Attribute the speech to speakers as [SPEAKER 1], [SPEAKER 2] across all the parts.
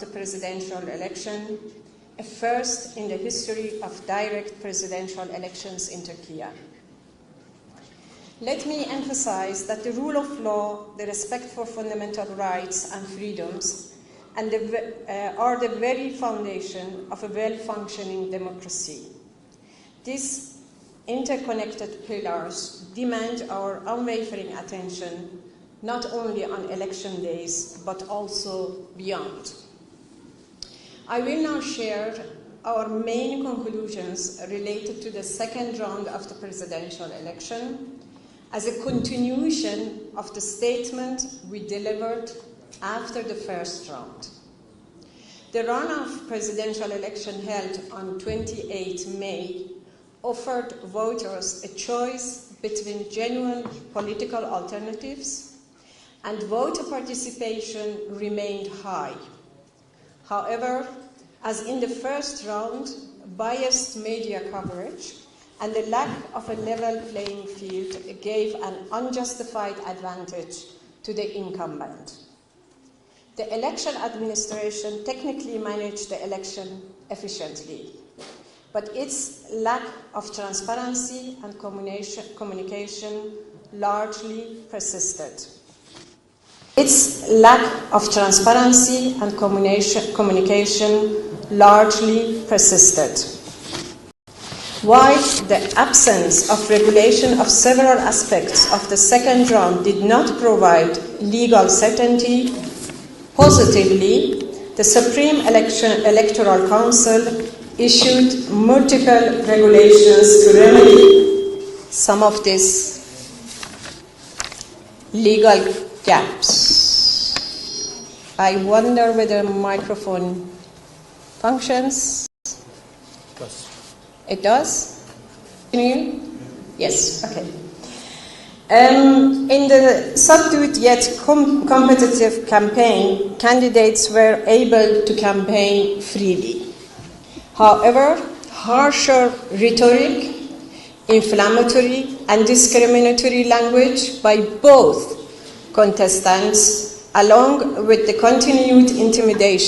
[SPEAKER 1] the presidential election, a first in the history of direct presidential elections in Turkey. Let me emphasize that the rule of law, the respect for fundamental rights and freedoms, are the very foundation of a well-functioning democracy. These interconnected pillars demand our unwavering attention, not only on election days, but also beyond. I will now share our main conclusions related to the second round of the presidential election as a continuation of the statement we delivered after the first round. The runoff presidential election held on 28 May offered voters a choice between genuine political alternatives, and voter participation remained high. However, as in the first round, biased media coverage and the lack of a level playing field gave an unjustified advantage to the incumbent. The election administration technically managed the election efficiently, but its lack of transparency and communication largely persisted. Its lack of transparency and communication largely persisted. While the absence of regulation of several aspects of the second round did not provide legal certainty, positively, the Supreme Electoral Council issued multiple regulations to remedy some of these legal gaps. I wonder whether the microphone functions.
[SPEAKER 2] Yes.
[SPEAKER 1] It does? Can you hear? Yes, okay. In the subdued yet competitive campaign, candidates were able to campaign freely. However, harsher rhetoric, inflammatory and discriminatory language by both contestants, along with the continued intimidation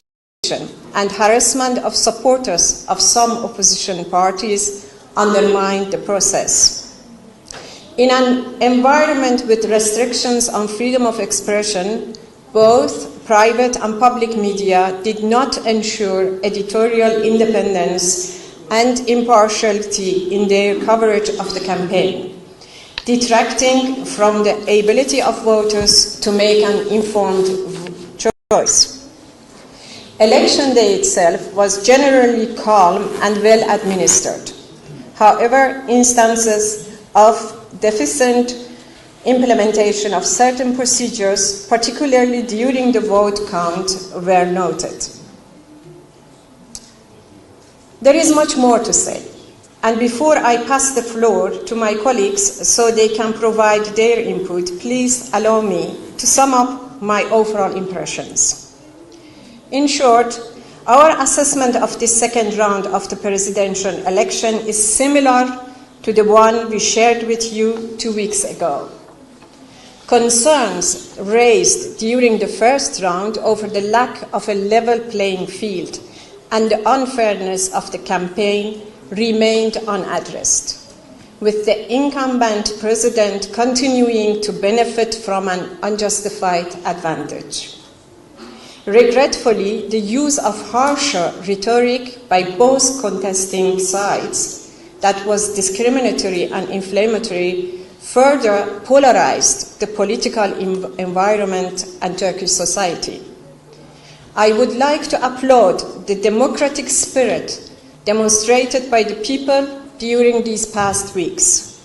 [SPEAKER 1] and harassment of supporters of some opposition parties, undermined the process. In an environment with restrictions on freedom of expression, both private and public media did not ensure editorial independence and impartiality in their coverage of the campaign, detracting from the ability of voters to make an informed choice. Election day itself was generally calm and well administered. However, instances of deficient implementation of certain procedures, particularly during the vote count, were noted. There is much more to say, and before I pass the floor to my colleagues so they can provide their input, please allow me to sum up my overall impressions. In short, our assessment of this second round of the presidential election is similar to the one we shared with you 2 weeks ago. Concerns raised during the first round over the lack of a level playing field and the unfairness of the campaign remained unaddressed, with the incumbent president continuing to benefit from an unjustified advantage. Regretfully, the use of harsher rhetoric by both contesting sides that was discriminatory and inflammatory further polarized the political environment and Turkish society. I would like to applaud the democratic spirit demonstrated by the people during these past weeks.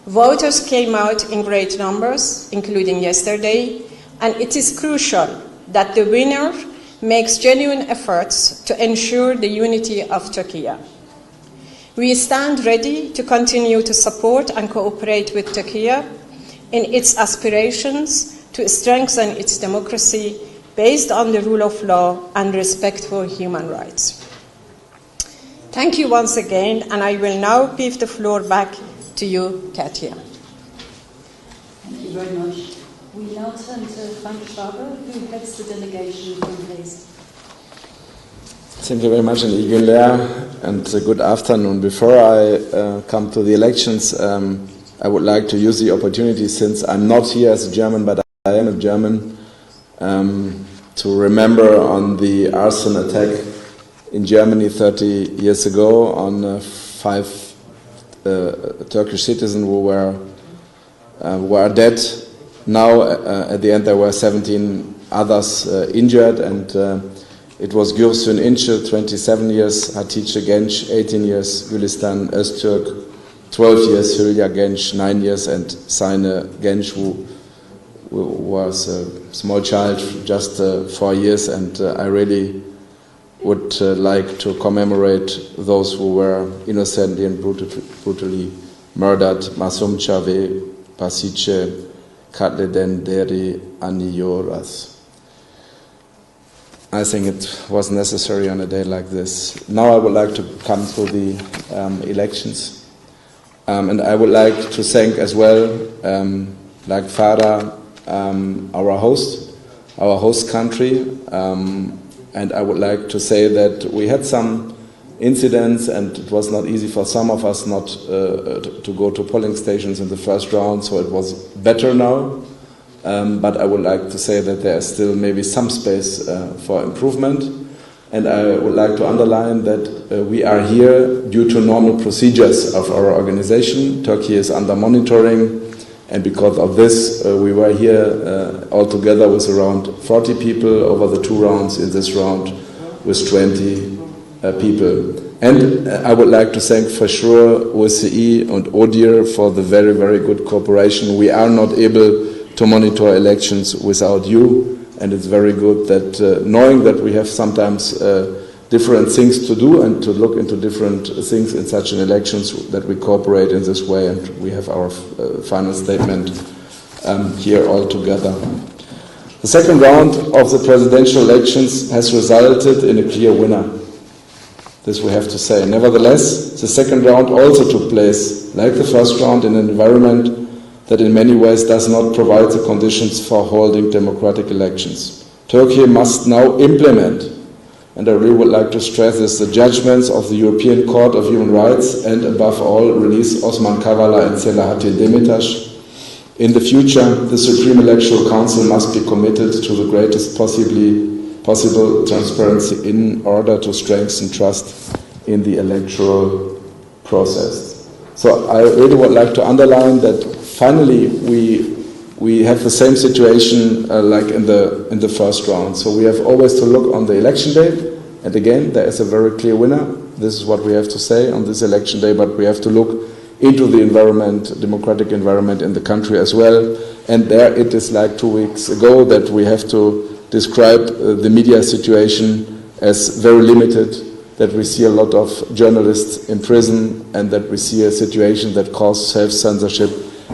[SPEAKER 1] Voters came out in great numbers, including yesterday, and it is crucial that the winner makes genuine efforts to ensure the unity of Turkey. We stand ready to continue to support and cooperate with Turkey in its aspirations to strengthen its democracy based on the rule of law and respect for human rights. Thank you once again, and I will now give the floor back to you, Katia.
[SPEAKER 3] Thank you very much. We now turn to Frank Schwaber, who heads the delegation from Hayes.
[SPEAKER 2] Thank you very much, and good afternoon. Before I come to the elections, I would like to use the opportunity, since I'm not here as a German, but I am a German, to remember on the arson attack in Germany 30 years ago on 5 Turkish citizens who were dead. Now, at the end, there were 17 others injured, and it was Gürsün İnce, 27 years, Hatice Genç, 18 years, Gülistan Öztürk, 12 years, Hülya Genç, 9 years, and Sayne Genç, who was a small child, just 4 years, and I really would like to commemorate those who were innocently and brutally murdered. Masum Çave, Pasice, Katleden Deri Aniyoras. I think it was necessary on a day like this. Now I would like to come to the elections. And I would like to thank as well, like Farah, our host country. And I would like to say that we had some incidents, and it was not easy for some of us not to go to polling stations in the first round, so it was better now. But I would like to say that there is still maybe some space for improvement. And I would like to underline that we are here due to normal procedures of our organization. Turkey is under monitoring, and because of this, we were here all together with around 40 people over the 2 rounds. In this round, with 20 people. And I would like to thank for sure OSCE and ODIHR for the very, very good cooperation. We are not able to monitor elections without you, and it's very good that knowing that we have sometimes different things to do and to look into different things in such an elections, that we cooperate in this way, and we have our final statement here all together. The second round of the presidential elections has resulted in a clear winner. This we have to say. Nevertheless, the second round also took place, like the first round, in an environment that in many ways does not provide the conditions for holding democratic elections. Turkey must now implement, and I really would like to stress this, the judgments of the European Court of Human Rights, and above all, release Osman Kavala and Selahattin Demirtas. In the future, the Supreme Electoral Council must be committed to the greatest possible transparency in order to strengthen trust in the electoral process. So I really would like to underline that finally we have the same situation like in the first round. So we have always to look on the election day, and again there is a very clear winner. This is what we have to say on this election day, but we have to look into the environment, democratic environment in the country as well. And there it is like 2 weeks ago that we have to describe the media situation as very limited, that we see a lot of journalists in prison, and that we see a situation that causes self-censorship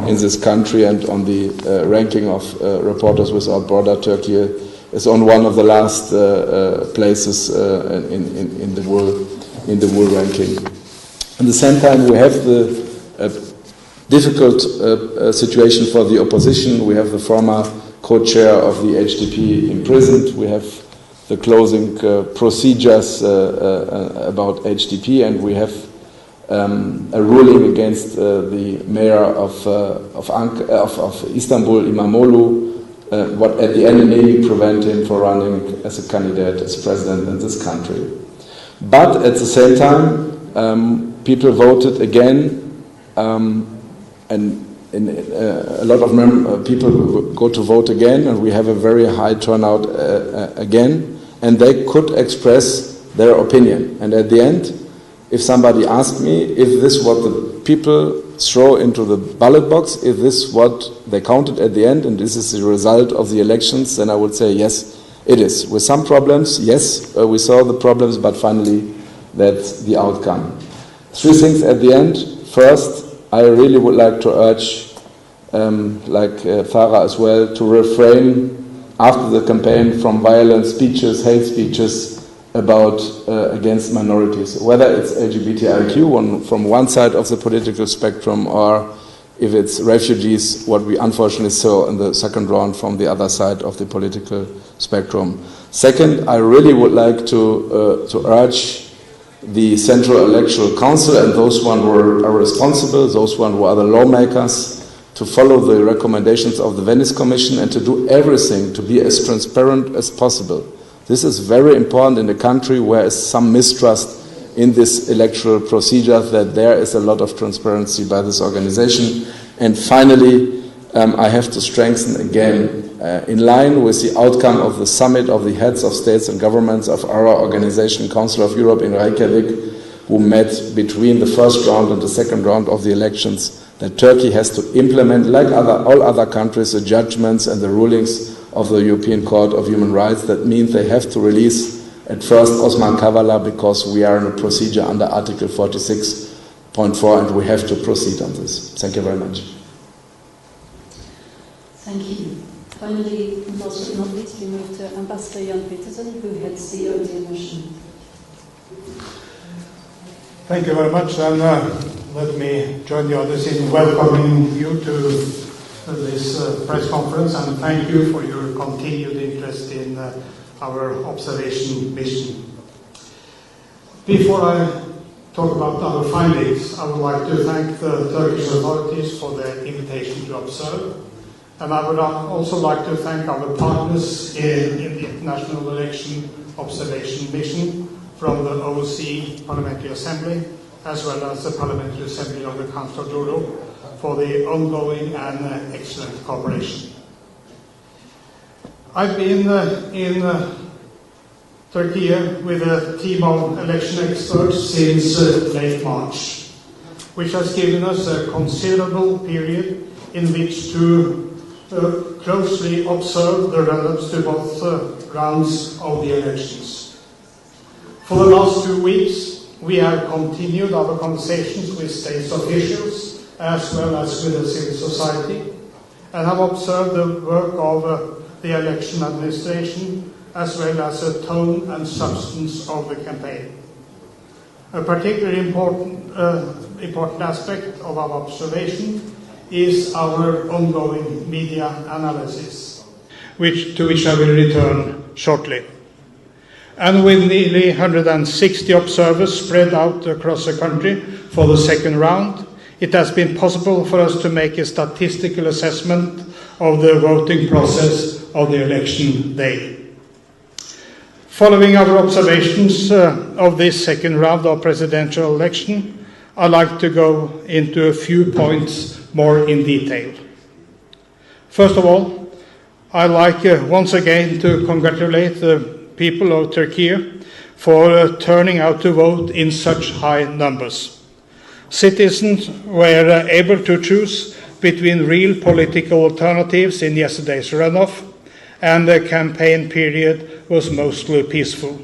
[SPEAKER 2] in this country. And on the ranking of Reporters Without Borders, Turkey is on one of the last places in the world ranking. At the same time, we have the difficult situation for the opposition. We have the former co-chair of the HDP imprisoned. We have the closing procedures about HDP, and we have a ruling against the mayor of Istanbul, Imamoglu, what at the end may prevent him from running as a candidate, as president in this country. But at the same time, people voted again, and a lot of people go to vote again, and we have a very high turnout again, and they could express their opinion. And at the end, if somebody asked me if this what the people throw into the ballot box, if this what they counted at the end, and this is the result of the elections, then I would say yes, it is. With some problems, yes, we saw the problems, but finally that's the outcome. 3 things at the end. First, I really would like to urge, like Farah as well, to refrain after the campaign from violent speeches, hate speeches about against minorities, whether it's LGBTIQ from one side of the political spectrum, or if it's refugees, what we unfortunately saw in the second round from the other side of the political spectrum. Second, I really would like to urge the Central Electoral Council and those who are responsible, those who are the lawmakers, to follow the recommendations of the Venice Commission and to do everything to be as transparent as possible. This is very important in a country where there is some mistrust in this electoral procedure, that there is a lot of transparency by this organization. And finally, I have to strengthen again, in line with the outcome of the summit of the heads of states and governments of our organization, Council of Europe in Reykjavik, who met between the first round and the second round of the elections, that Turkey has to implement, like all other countries, the judgments and the rulings of the European Court of Human Rights. That means they have to release at first Osman Kavala, because we are in a procedure under Article 46.4 and we have to proceed on this. Thank you very much.
[SPEAKER 3] Thank you. Finally, last but not least, we move to Ambassador Jan Petersen, who heads the ODIHR mission.
[SPEAKER 4] Thank you very much, and let me join the others in welcoming you to this press conference, and thank you for your continued interest in our observation mission. Before I talk about our findings, I would like to thank the Turkish authorities for their invitation to observe, and I would also like to thank our partners in the International Election Observation Mission from the OSCE Parliamentary Assembly, as well as the Parliamentary Assembly of the Council of Europe, for the ongoing and excellent cooperation. I've been in Turkey with a team of election experts since late March, which has given us a considerable period in which to closely observe the run-ups to both rounds of the elections. For the last 2 weeks, we have continued our conversations with state officials as well as with the civil society, and have observed the work of the election administration as well as the tone and substance of the campaign. A particularly important aspect of our observation is our ongoing media analysis, to which I will return shortly. And with nearly 160 observers spread out across the country for the second round, it has been possible for us to make a statistical assessment of the voting process of the election day. Following our observations of this second round of presidential election, I'd like to go into a few points more in detail. First of all, I'd like once again to congratulate the people of Turkey for turning out to vote in such high numbers. Citizens were able to choose between real political alternatives in yesterday's runoff, and the campaign period was mostly peaceful.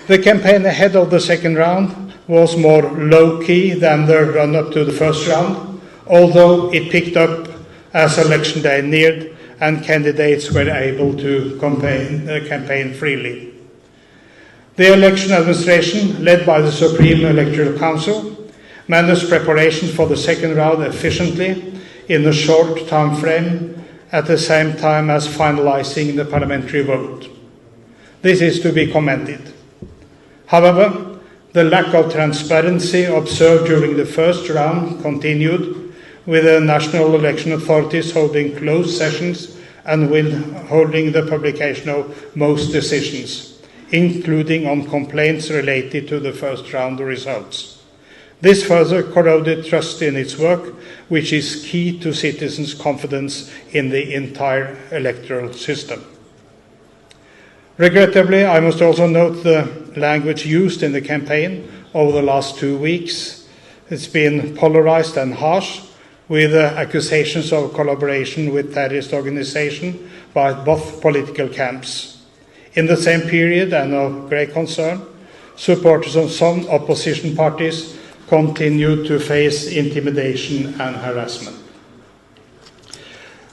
[SPEAKER 4] The campaign ahead of the second round was more low-key than the run-up to the first round, although it picked up as election day neared and candidates were able to campaign freely. The election administration, led by the Supreme Electoral Council, managed preparations for the second round efficiently in a short time frame, at the same time as finalizing the parliamentary vote. This is to be commended. However, the lack of transparency observed during the first round continued, with the national election authorities holding closed sessions and withholding the publication of most decisions, including on complaints related to the first round results. This further corroded trust in its work, which is key to citizens' confidence in the entire electoral system. Regrettably, I must also note the language used in the campaign over the last 2 weeks. It's been polarized and harsh, with accusations of collaboration with terrorist organizations by both political camps. In the same period, and of great concern, supporters of some opposition parties continued to face intimidation and harassment.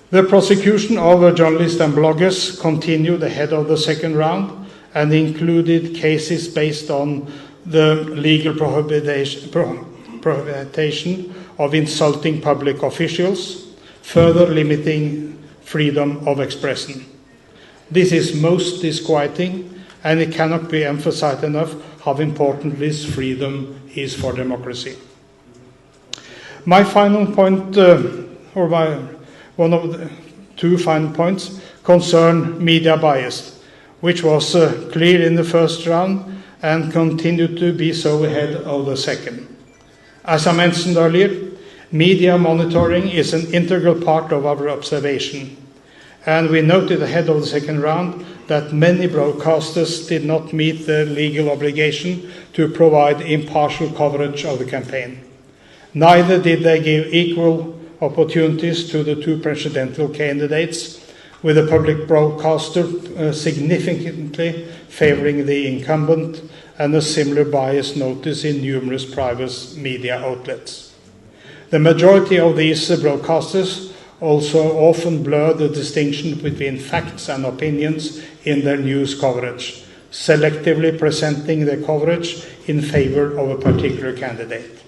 [SPEAKER 4] The prosecution of journalists and bloggers continued ahead of the second round and included cases based on the legal prohibition of insulting public officials, further limiting freedom of expression. This is most disquieting, and it cannot be emphasized enough how important this freedom is for democracy. My final point, one of the two final points, concern media bias, which was clear in the first round and continued to be so ahead of the second. As I mentioned earlier, media monitoring is an integral part of our observation, and we noted ahead of the second round that many broadcasters did not meet their legal obligation to provide impartial coverage of the campaign. Neither did they give equal opportunities to the two presidential candidates, with the public broadcaster significantly favoring the incumbent, and a similar bias noticed in numerous private media outlets. The majority of these broadcasters also often blur the distinction between facts and opinions in their news coverage, selectively presenting their coverage in favor of a particular candidate.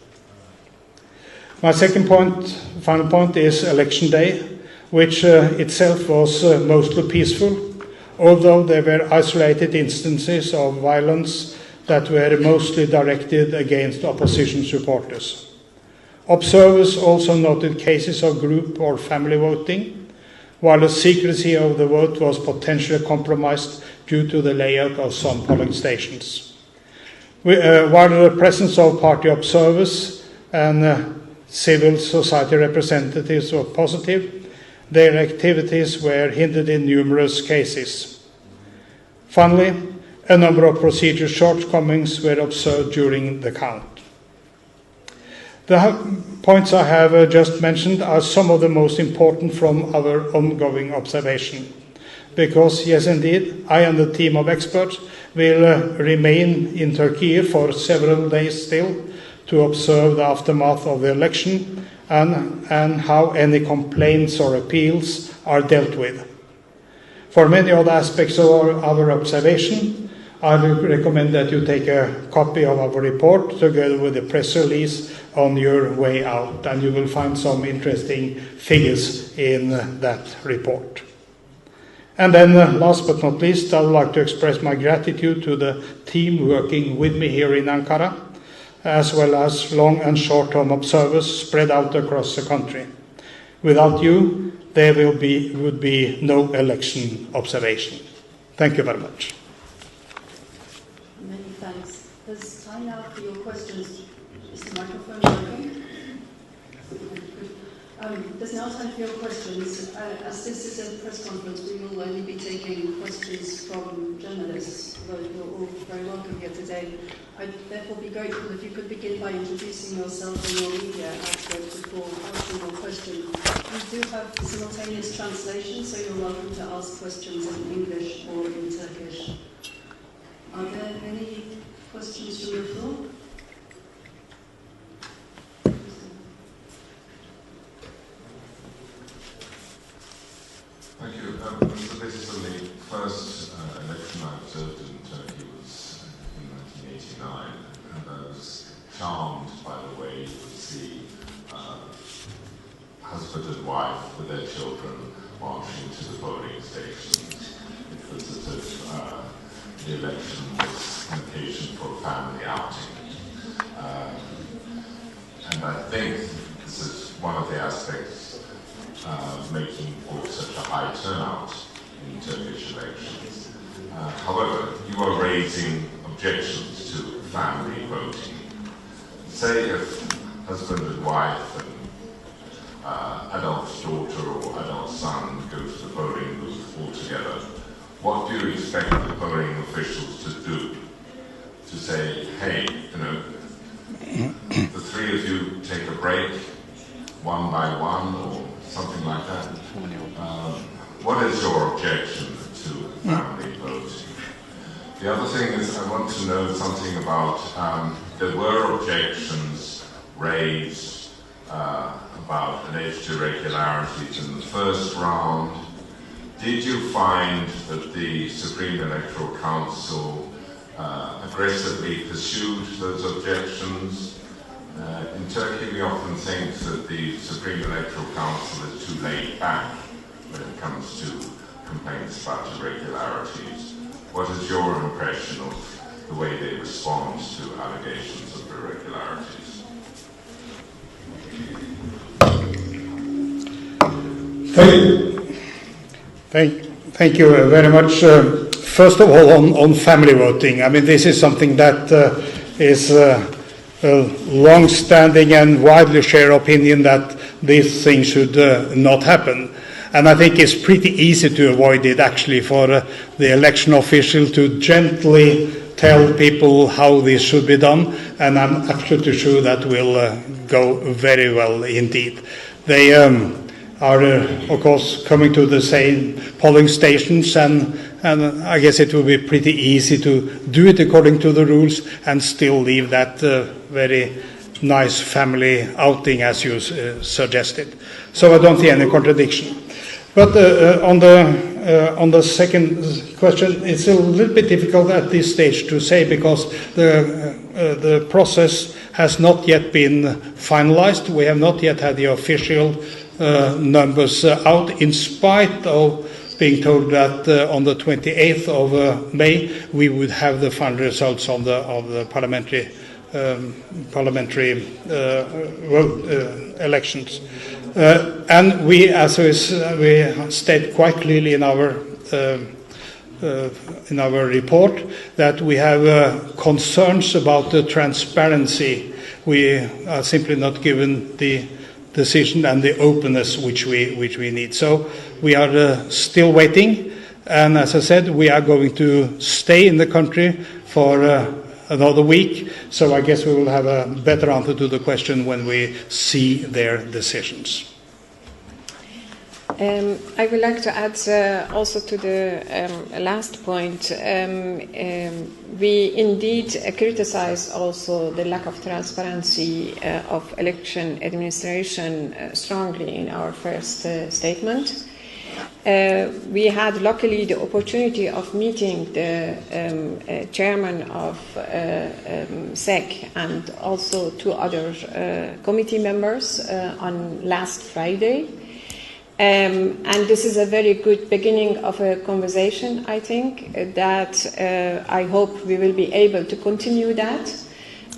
[SPEAKER 4] My second point, final point, is election day, which itself was mostly peaceful, although there were isolated instances of violence that were mostly directed against opposition supporters. Observers also noted cases of group or family voting, while the secrecy of the vote was potentially compromised due to the layout of some polling stations. While the presence of party observers and civil society representatives were positive, their activities were hindered in numerous cases. Finally, a number of procedural shortcomings were observed during the count. The points I have just mentioned are some of the most important from our ongoing observation, because, yes indeed, I and the team of experts will remain in Turkey for several days still to observe the aftermath of the election and how any complaints or appeals are dealt with. For many other aspects of our observation, I will recommend that you take a copy of our report together with the press release on your way out, and you will find some interesting figures in that report. And then, last but not least, I would like to express my gratitude to the team working with me here in Ankara, as well as long and short-term observers spread out across the country. Without you, there would be no election observation. Thank you very much.
[SPEAKER 3] Many thanks. There's time now for your questions. Is the microphone working? There's now time for your questions. As this is a press conference, we will only be taking questions from journalists, although you're all very welcome here today. I'd therefore be grateful if you could begin by introducing yourself and your media outlet before asking your question. We do have simultaneous translation, so you're welcome to ask questions in English or in Turkish. Are there any questions from the floor?
[SPEAKER 5] Thank you. So this is the first election I observed in Turkey was in 1989, and I was charmed by the way you would see husband and wife with their children marching to the polling stations. It was as if the election was an occasion for a family outing. And I think this is one of the aspects making for such a high turnout in Turkish elections. However, you are raising objections to family voting. Say if husband and wife and adult daughter or adult son go to the polling booth all together, what do you expect the polling officials to do? To say, hey, the three of you take a break, one by one, or something like that. What is your objection to family voting? The other thing is I want to know something about, there were objections raised about alleged irregularities in the first round. Did you find that the Supreme Electoral Council aggressively pursued those objections? In Turkey, we often think that the Supreme Electoral Council is too laid back when it comes to complaints about irregularities. What is your impression of the way they respond to allegations of irregularities?
[SPEAKER 4] Thank you very much. First of all, on family voting, I mean, this is something that is a long-standing and widely shared opinion that this thing should not happen. And I think it's pretty easy to avoid it, actually, for the election official to gently tell people how this should be done, and I'm absolutely sure that will go very well indeed. They are, of course, coming to the same polling stations, and I guess it will be pretty easy to do it according to the rules and still leave that very nice family outing as you suggested. So I don't see any contradiction. But on the second question, it's a little bit difficult at this stage to say, because the process has not yet been finalized. We have not yet had the official numbers out, in spite of being told that on the 28th of May we would have the final results of the parliamentary elections. And we, as we state quite clearly in our report, that we have concerns about the transparency. We are simply not given the decision and the openness which we need. So we are still waiting, and as I said, we are going to stay in the country for another week. So I guess we will have a better answer to the question when we see their decisions.
[SPEAKER 1] I would like to add also to the last point. We indeed criticize also the lack of transparency of election administration strongly in our first statement. We had luckily the opportunity of meeting the chairman of SEC and also two other committee members on last Friday. And this is a very good beginning of a conversation, I think, that I hope we will be able to continue that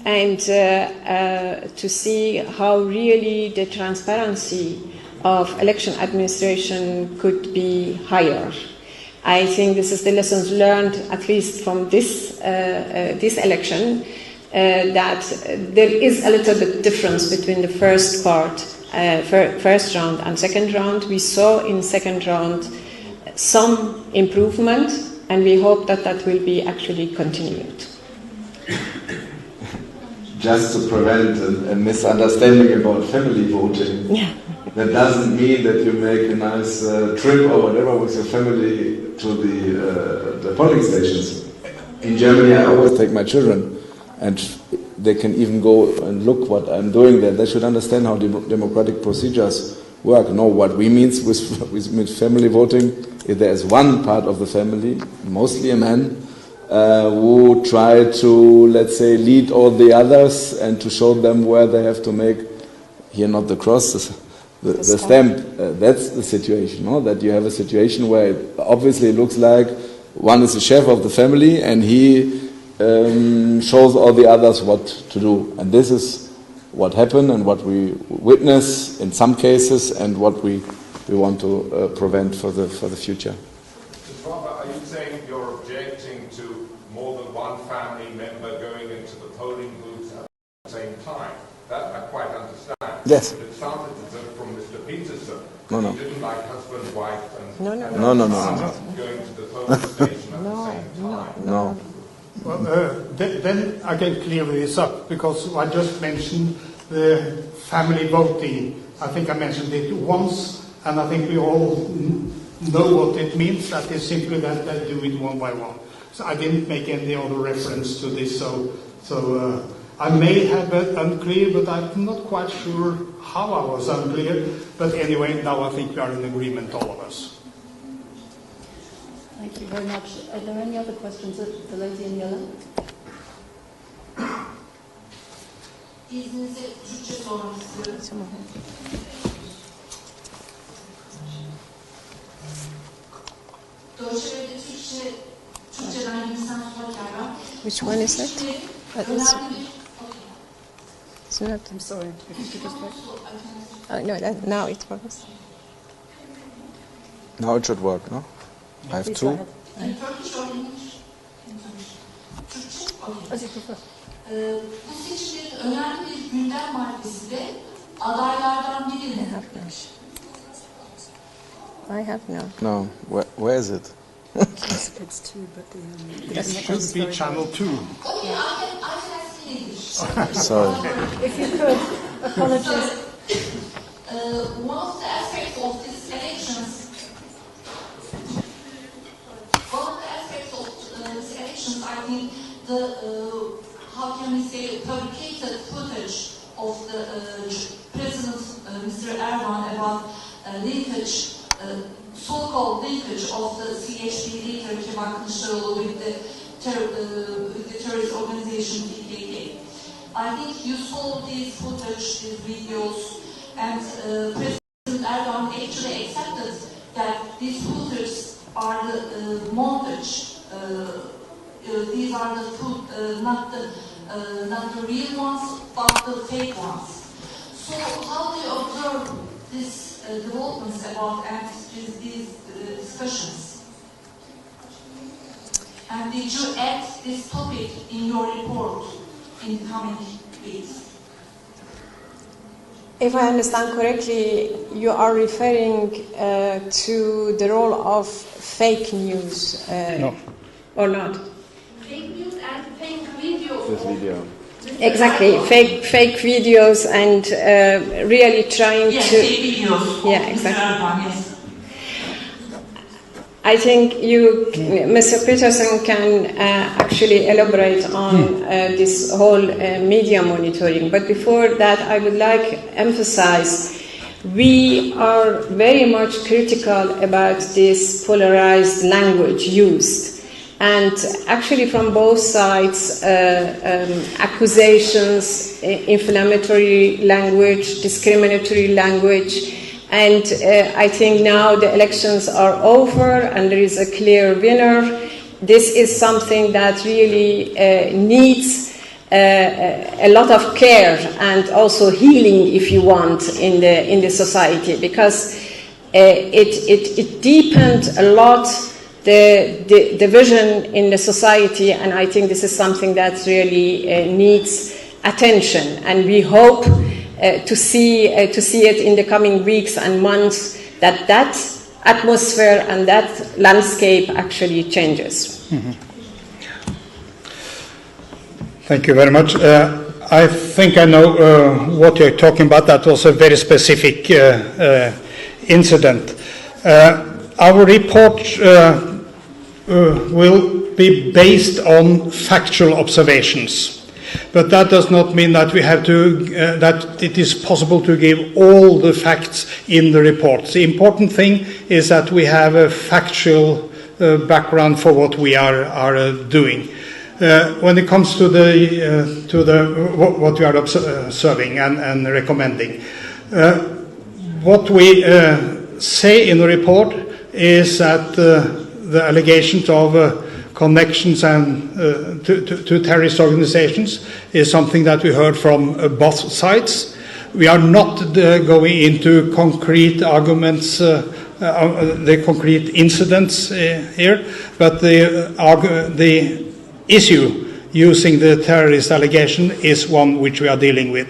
[SPEAKER 1] and to see how really the transparency of election administration could be higher. I think this is the lessons learned, at least from this election, that there is a little bit difference between the first part, first round and second round. We saw in second round some improvement, and we hope that that will be actually continued.
[SPEAKER 2] Just to prevent a misunderstanding about family voting, that doesn't mean that you make a nice trip or whatever with your family to the polling stations. In Germany, I always take my children, and they can even go and look what I'm doing there. They should understand how democratic procedures work. No, what we mean with family voting is there is one part of the family, mostly a man, who try to, let's say, lead all the others and to show them where they have to make, here not the cross, the stamp. That's the situation, no? That you have a situation where it obviously looks like one is the chef of the family and he shows all the others what to do. And this is what happened and what we witness in some cases and what we want to prevent for the future.
[SPEAKER 5] Father, are you saying you're objecting to more than one family member going into the polling booths at the same time? That I quite understand.
[SPEAKER 2] Yes.
[SPEAKER 5] But it sounded as if from Mr. Peterson,
[SPEAKER 2] No.
[SPEAKER 5] he didn't like husband, wife, and
[SPEAKER 2] No.
[SPEAKER 5] going to the polling station at the same time.
[SPEAKER 2] No.
[SPEAKER 4] Well, then I can clear this up, because I just mentioned the family voting. I think I mentioned it once, and I think we all know what it means. That is simply that they do it one by one. So I didn't make any other reference to this. So I may have been unclear, but I'm not quite sure how I was unclear. But anyway, now I think we are in agreement, all of us.
[SPEAKER 3] Thank you very much. Are there any other questions of the lady in yellow?
[SPEAKER 6] İzninizle Türkçe sormak istiyorum.
[SPEAKER 1] Which one is that? It's not.
[SPEAKER 4] I'm sorry. If you could just back.
[SPEAKER 1] Oh, no, now it works.
[SPEAKER 2] Now it should work, no? I have two.
[SPEAKER 6] In Turkish or English? Türkçe?
[SPEAKER 1] As you prefer.
[SPEAKER 6] Bu seçimin önemli bir gündem maddesi de adaylardan birinin
[SPEAKER 1] I have no.
[SPEAKER 2] No, where is it?
[SPEAKER 7] It's two, but the
[SPEAKER 4] It should be channel 2.
[SPEAKER 6] Okay, I can see English.
[SPEAKER 2] Sorry.
[SPEAKER 7] if you could, apologies.
[SPEAKER 6] One of the aspects of these elections, I think the how can we say fabricated footage of the President Mr. Erdogan about linkage, so-called linkage of the CHP leader Kemal Kılıçdaroğlu with the terrorist organization PKK. I think you saw these footage, these videos, and President Erdogan actually accepted that these footage are the montage. These are the not the real ones, but the fake ones. So how do you observe these developments about and these discussions? And did you add this topic in your report in coming weeks?
[SPEAKER 1] If I understand correctly, you are referring to the role of fake news,
[SPEAKER 4] No.
[SPEAKER 1] or not?
[SPEAKER 6] Fake news and fake videos.
[SPEAKER 2] This video.
[SPEAKER 1] Exactly, fake videos and really trying
[SPEAKER 6] Yes,
[SPEAKER 1] to.
[SPEAKER 6] fake videos.
[SPEAKER 1] Yeah, exactly.
[SPEAKER 6] Mr. Erdogan, yes.
[SPEAKER 1] I think Mr. Peterson can actually elaborate on this whole media monitoring. But before that, I would like to emphasize we are very much critical about this polarized language used. And actually from both sides, accusations, inflammatory language, discriminatory language, and I think now the elections are over and there is a clear winner. This is something that really needs a lot of care and also healing, if you want, in the society, because it deepened a lot the division in the society, and I think this is something that really needs attention, and we hope to see it in the coming weeks and months that atmosphere and that landscape actually changes.
[SPEAKER 4] Mm-hmm. Thank you very much. I think I know what you're talking about. That was a very specific incident. Our report will be based on factual observations, but that does not mean that we have to that it is possible to give all the facts in the report. The important thing is that we have a factual background for what we are doing. When it comes to what we are observing and recommending, what we say in the report is that the allegations of connections and to terrorist organizations is something that we heard from both sides. We are not going into concrete arguments, the concrete incidents here, but the issue using the terrorist allegation is one which we are dealing with.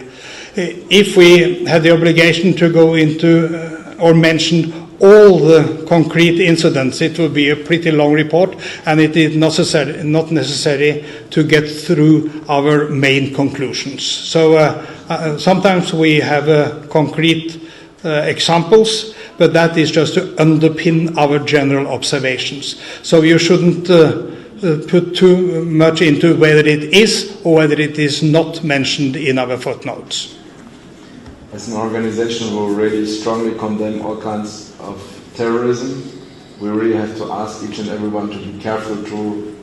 [SPEAKER 4] If we had the obligation to go into or mention all the concrete incidents, it would be a pretty long report, and it is not necessary to get through our main conclusions. So sometimes we have concrete examples, but that is just to underpin our general observations. So you shouldn't put too much into whether it is or whether it is not mentioned in our footnotes.
[SPEAKER 2] As an organization, we really strongly condemn all kinds of terrorism. We really have to ask each and everyone to be careful to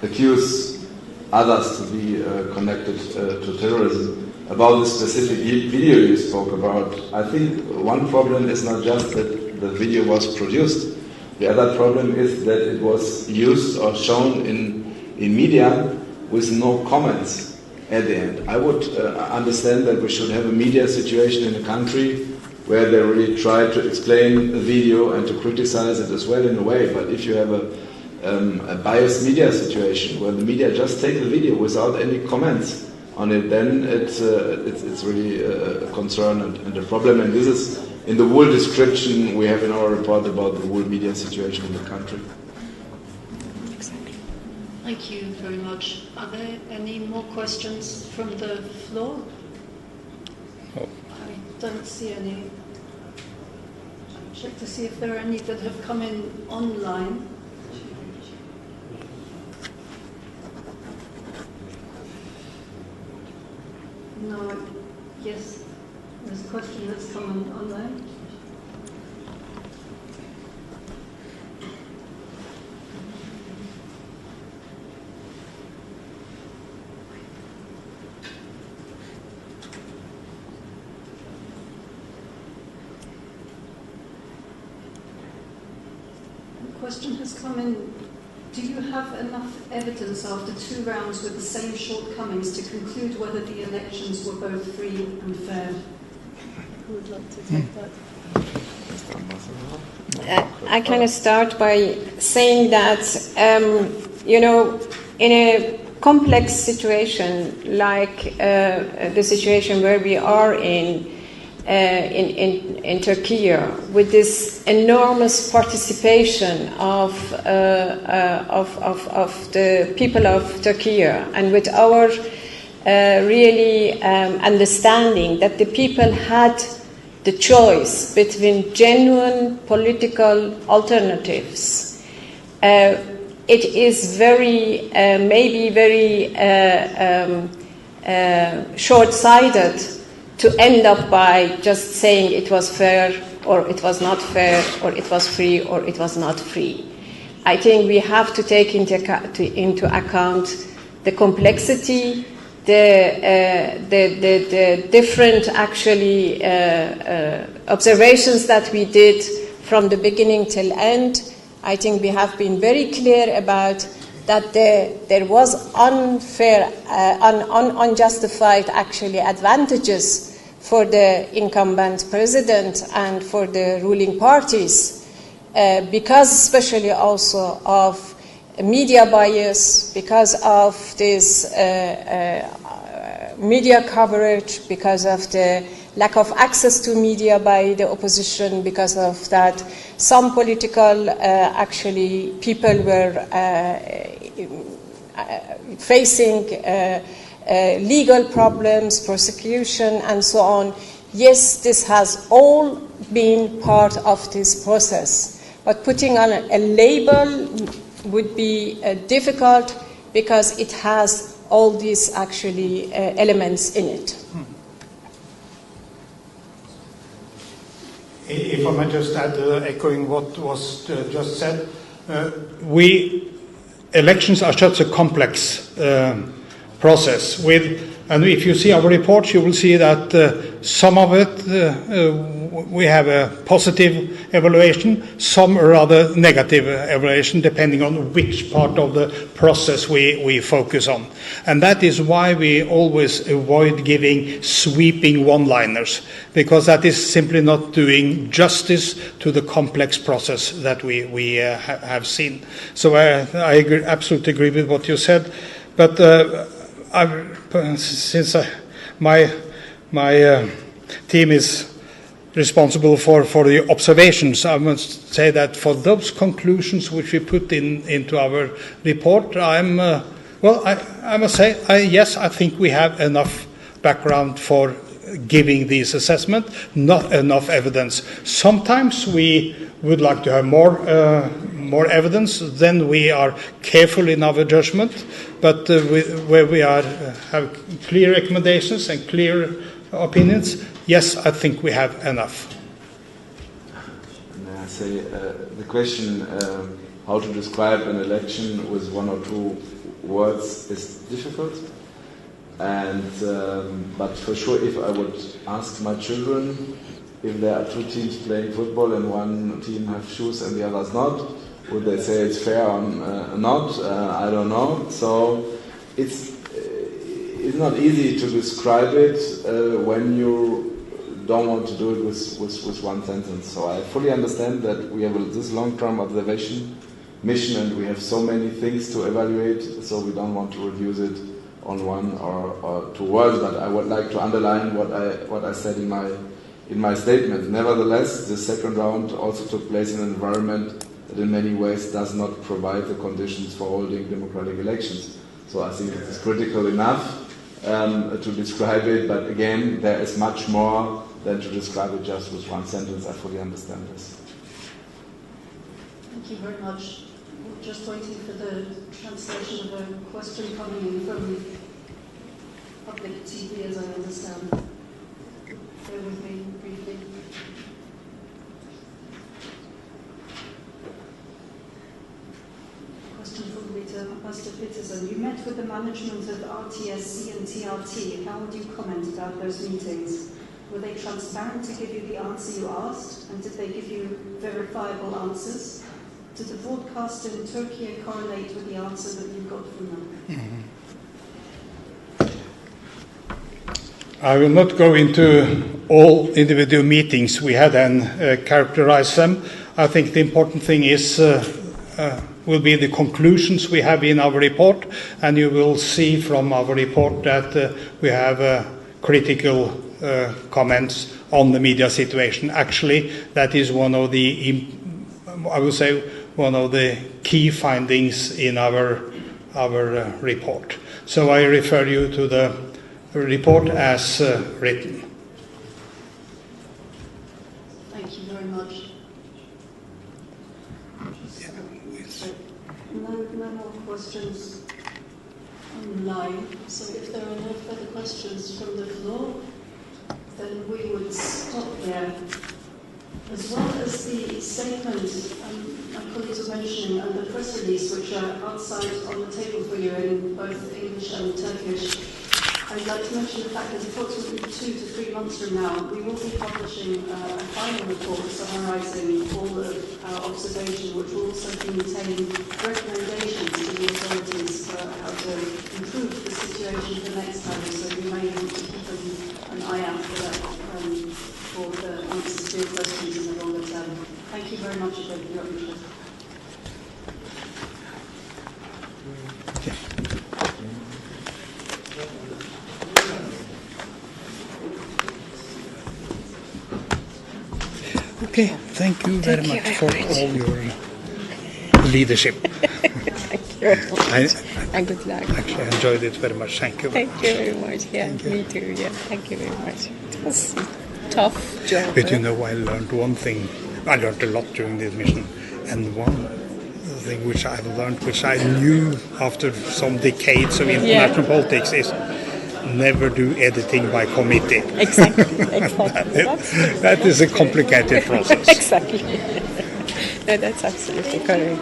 [SPEAKER 2] accuse others to be connected to terrorism. About the specific video you spoke about, I think one problem is not just that the video was produced. The other problem is that it was used or shown in media with no comments at the end. I would understand that we should have a media situation in a country where they really try to explain a video and to criticize it as well in a way. But if you have a biased media situation where the media just take the video without any comments on it, then it's really a concern and a problem. And this is in the whole description we have in our report about the whole media situation in the country.
[SPEAKER 3] Thank you very much. Are there any more questions from the floor?
[SPEAKER 8] Oh.
[SPEAKER 3] I don't see any. I'll check to see if there are any that have come in online. No, yes, there's a question that's come in online. Question has come in. Do you have enough evidence after 2 rounds with the same shortcomings to conclude whether the elections were both free and fair? Who would like to take that?
[SPEAKER 1] I kind of start by saying that, in a complex situation like the situation where we are in Turkey, with this enormous participation of the people of Turkey, and with our really understanding that the people had the choice between genuine political alternatives, it is very, maybe very short-sighted to end up by just saying it was fair or it was not fair or it was free or it was not free. I think we have to take into account the complexity, the different actually observations that we did from the beginning till end. I think we have been very clear about that there was unfair, unjustified actually advantages for the incumbent president and for the ruling parties, because especially also of media bias, because of this media coverage, because of the lack of access to media by the opposition, because of that some political actually people were facing legal problems, persecution, and so on. Yes, this has all been part of this process, but putting on a label would be difficult because it has all these actually elements in it.
[SPEAKER 4] If I may just add, echoing what was just said, elections are such a complex process. And if you see our reports, you will see that some of it we have a positive evaluation, some rather negative evaluation, depending on which part of the process we focus on. And that is why we always avoid giving sweeping one-liners, because that is simply not doing justice to the complex process that we have seen. So I absolutely agree with what you said, but since my team is responsible for the observations, I must say that for those conclusions which we put into our report, I must say, yes, I think we have enough background for giving this assessment, not enough evidence. Sometimes we would like to have more evidence, then we are careful in our judgment, but where we have clear recommendations and clear opinions, yes, I think we have enough.
[SPEAKER 2] May I say, the question how to describe an election with 1 or 2 words is difficult. And but for sure, if I would ask my children if there are 2 teams playing football and one team have shoes and the others not, would they say it's fair or not? I don't know. So it's it's not easy to describe it when you don't want to do it with one sentence. So I fully understand that we have this long-term observation mission and we have so many things to evaluate, so we don't want to reduce it on one or two words, but I would like to underline what I said in my statement. Nevertheless, the second round also took place in an environment that in many ways does not provide the conditions for holding democratic elections. So I think it's critical enough to describe it, but again, there is much more than to describe it just with one sentence. I fully understand this.
[SPEAKER 3] Thank you very much. We're just waiting for the translation of a question coming in from public TV, as I understand. Bear with me briefly. Question from Mr. Peterson. You met with the management of RTSC and TRT. How would you comment about those meetings? Were they transparent to give you the answer you asked? And did they give you verifiable answers? Did the broadcast in Turkey correlate with the answer that you got from them?
[SPEAKER 4] I will not go into all individual meetings we had and characterize them. I think the important thing is will be the conclusions we have in our report, and you will see from our report that we have critical comments on the media situation. Actually, that is one of the, I would say, one of the key findings in our report. So I refer you to the report as written.
[SPEAKER 3] Thank you very much. No more questions online. So if there are no further questions from the floor, then we would stop there. As well as the statement my colleagues were mentioning and the press release, which are outside on the table for you in both English and Turkish, I'd like to mention the fact that approximately 2 to 3 months from now, we will be publishing a final report summarising all of our observation, which will also contain recommendations to the authorities for how to improve the situation for next time. So you may want to keep an eye out for that, for the answers to your questions in the longer term. Thank you very much again for your interest.
[SPEAKER 4] Okay, thank you very much for all your leadership.
[SPEAKER 7] Thank you. And good luck.
[SPEAKER 4] Actually, I enjoyed it very much. Thank you.
[SPEAKER 7] Thank you very much. Yeah, me too. Yeah, thank you very much. It was a tough job.
[SPEAKER 4] But you know, I learned one thing. I learned a lot during this mission, and one thing which I learned, which I knew after some decades of international politics, is never do editing by committee.
[SPEAKER 7] Exactly.
[SPEAKER 4] That is a complicated process.
[SPEAKER 7] Exactly. No, that's absolutely correct.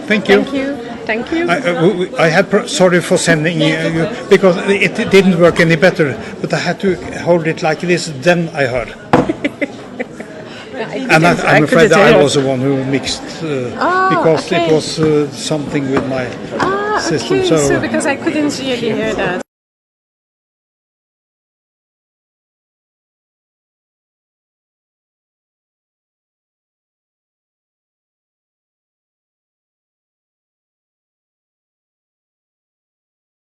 [SPEAKER 4] Thank you.
[SPEAKER 7] Thank you. Thank you.
[SPEAKER 4] I had sorry for sending you because it didn't work any better. But I had to hold it like this. Then I heard. And I'm afraid that I was the one who mixed because it was something with my system.
[SPEAKER 7] Okay, so because I couldn't really hear that.